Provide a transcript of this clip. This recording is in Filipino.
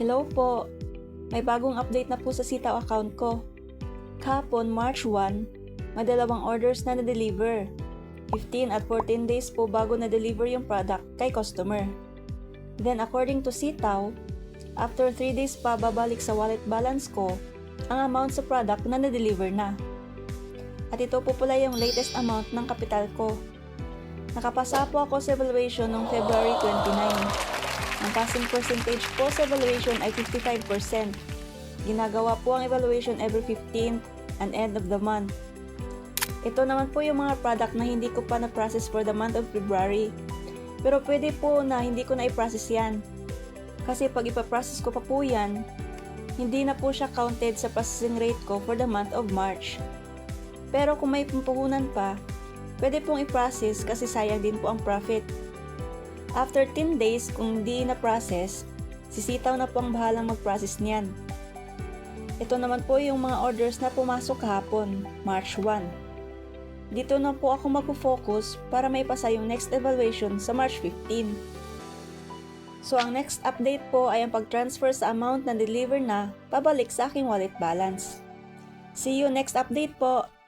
Hello po! May bagong update na po sa Sitaw account ko. Kahapon, March 1, may dalawang orders na na-deliver. 15 at 14 days po bago na-deliver yung product kay customer. Then according to Sitaw, after 3 days pa babalik sa wallet balance ko ang amount sa product na na-deliver na. At ito po pala yung latest amount ng kapital ko. Nakapasa po ako sa evaluation noong February 29. Ang passing percentage po sa evaluation ay 55%. Ginagawa po ang evaluation every 15th and end of the month. Ito naman po yung mga product na hindi ko pa na-process for the month of February. Pero pwede po na hindi ko na i-process yan. Kasi pag ipaprocess ko pa po yan, hindi na po siya counted sa processing rate ko for the month of March. Pero kung may pupuhunan pa, pwede pong i-process kasi sayang din po ang profit. After 10 days, kung hindi na-process, si Sitaw na po ang bahalang mag-process niyan. Ito naman po yung mga orders na pumasok kahapon, March 1. Dito na po ako magpo-focus para may pasa yung next evaluation sa March 15. So ang next update po ay ang pag-transfer sa amount na deliver na pabalik sa aking wallet balance. See you next update po!